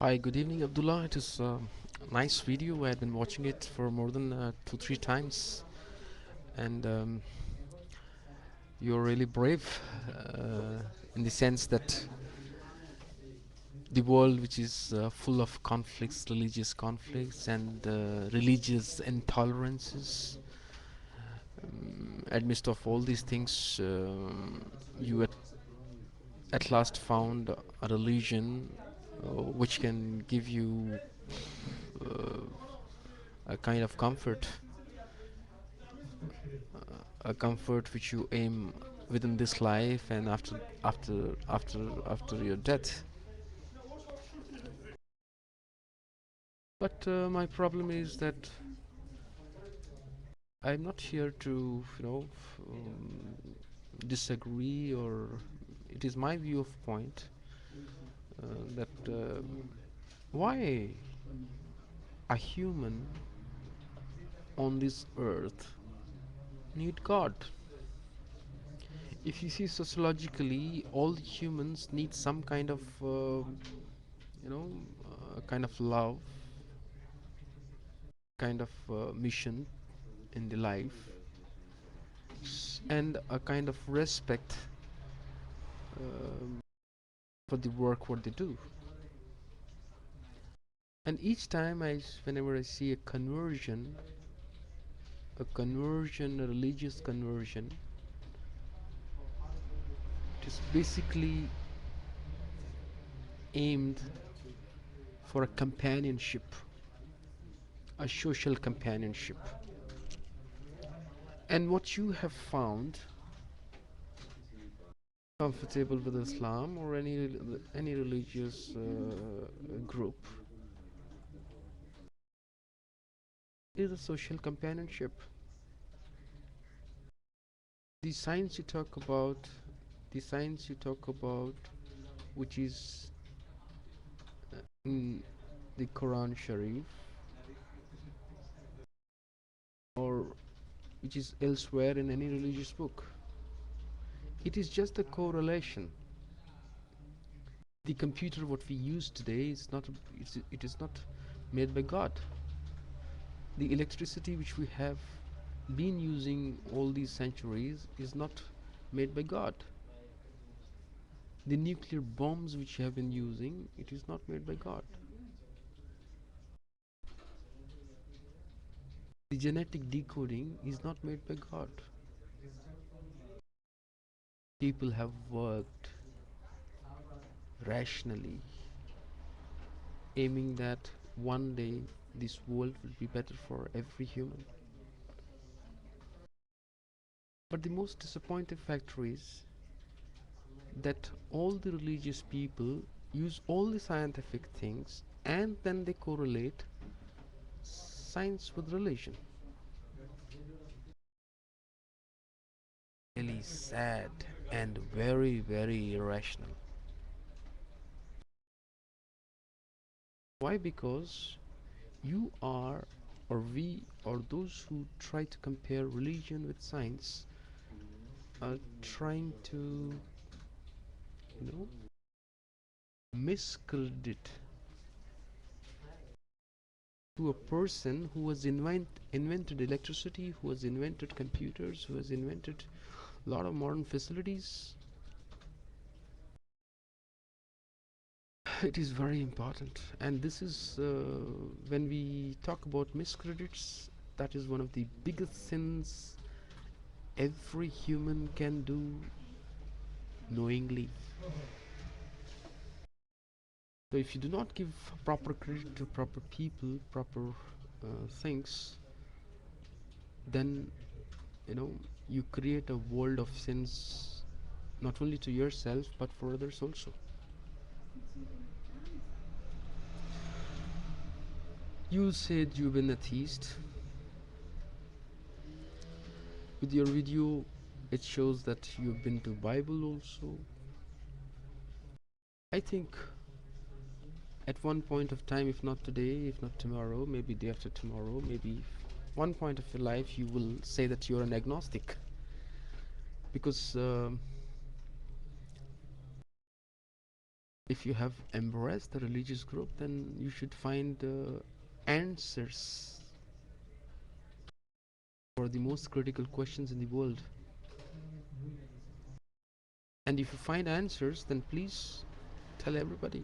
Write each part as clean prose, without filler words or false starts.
Hi, good evening, Abdullah. It is a nice video. I had been watching it for more than two, three times, and you're really brave in the sense that the world, which is full of conflicts, religious conflicts, and religious intolerances, amidst of all these things, you at last found a religion which can give you uh, a kind of comfort, a comfort which you aim within this life and after your death. But my problem is that I'm not here to disagree, or it is my view of point that why a human on this earth need God. If you see sociologically, all humans need some kind of you know kind of love, kind of mission in the life, and a kind of respect um, for the work what they do. And each time whenever I see a religious conversion, it is basically aimed for a companionship, a social companionship. And what you have found comfortable with Islam or any religious group is a social companionship. The science you talk about, the science you talk about, which is in the Quran Sharif, or which is elsewhere in any religious book, it is just a correlation. The computer what we use today is not it is not made by God. The electricity which we have been using all these centuries is not made by God. The nuclear bombs which we have been using, it is not made by God. The genetic decoding is not made by God. People have worked rationally, aiming that one day this world will be better for every human. But the most disappointing factor is that all the religious people use all the scientific things and then they correlate science with religion. Really sad and very, very irrational. Why? Because you are, or we, or those who try to compare religion with science are trying to, you know, miscredit to a person who has invented electricity, who has invented computers, who has invented a lot of modern facilities. It is very important, and this is when we talk about miscredits, that is one of the biggest sins every human can do knowingly. So if you do not give proper credit to proper people, proper things, then you create a world of sins, not only to yourself but for others also. You said you've been atheist. With your video, it shows that you've been to Bible also. I think at one point of time, if not today, if not tomorrow, maybe day after tomorrow, maybe one point of your life, you will say that you're an agnostic, because If you have embraced the religious group, then you should find answers for the most critical questions in the world. And if you find answers, then please tell everybody.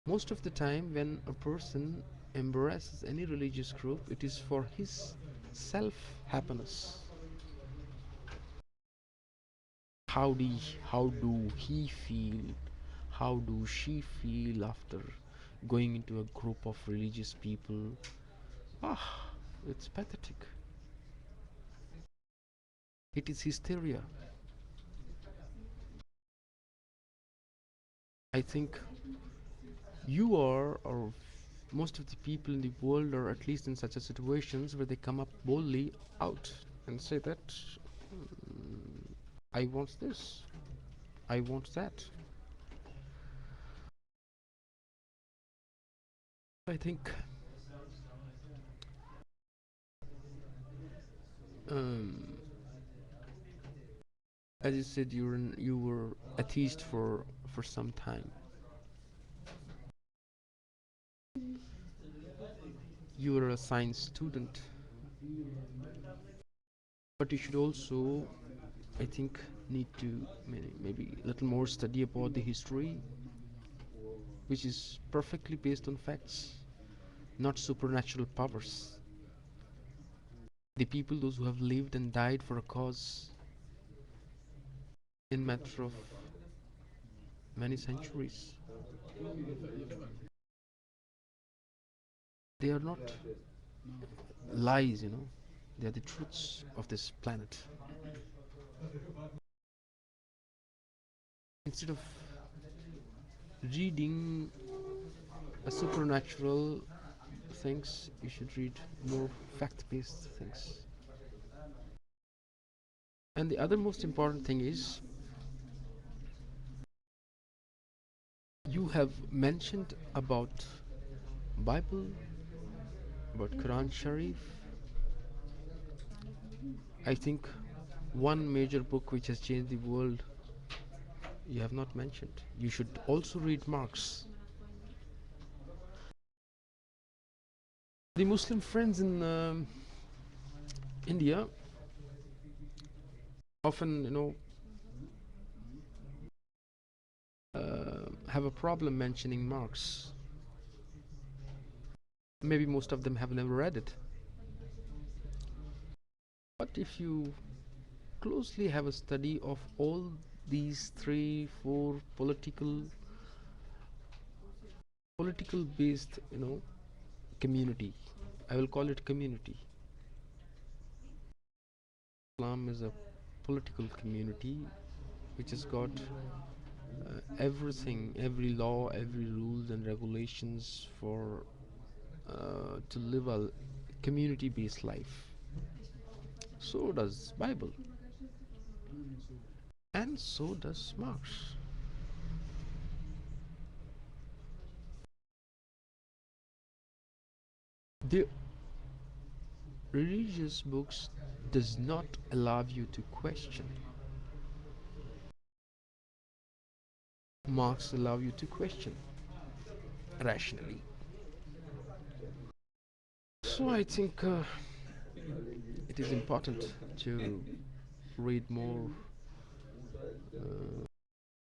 Most of the time, when a person embraces any religious group, it is for his self happiness. How do he feel? How do she feel after going into a group of religious people? Ah, it's pathetic. It is hysteria. I think you are, or most of the people in the world are at least in such a situations where they come up boldly out and say that I want this, I want that. I think um, as you said, you were atheist for some time. You were a science student, but you should also, I think, need to maybe a little more study about the history, which is perfectly based on facts, not supernatural powers. The people, those who have lived and died for a cause in matter of many centuries, they are not lies, they are the truths of this planet. Instead of reading a supernatural things, you should read more fact-based things. And the other most important thing is, you have mentioned about Bible, about Quran Sharif. I think one major book which has changed the world you have not mentioned. You should also read Marx. The Muslim friends in India often, have a problem mentioning Marx. Maybe most of them have never read it. But if you closely have a study of all these 3 4 political based, community, I will call it community. Islam is a political community which has got everything, every law, every rules and regulations for to live a community based life. So does Bible, and so does Marx. The religious books does not allow you to question. Marx allow you to question rationally. So I think it is important to read more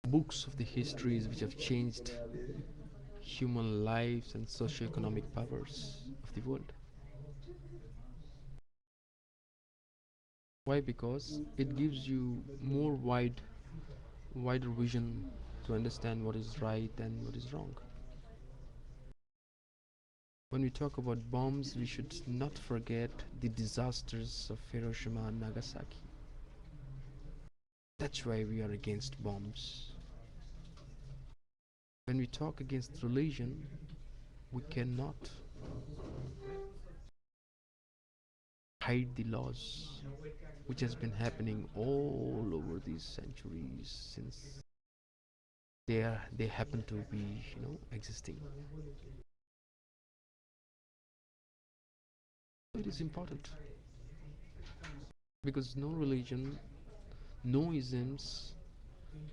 books of the histories which have changed human lives and socio-economic powers of the world. Why? Because it gives you more wider vision to understand what is right and what is wrong. When we talk about bombs, we should not forget the disasters of Hiroshima and Nagasaki. That's why we are against bombs. When we talk against religion, we cannot hide the laws which has been happening all over these centuries since they happen to be, existing. It is important because no religion, no isms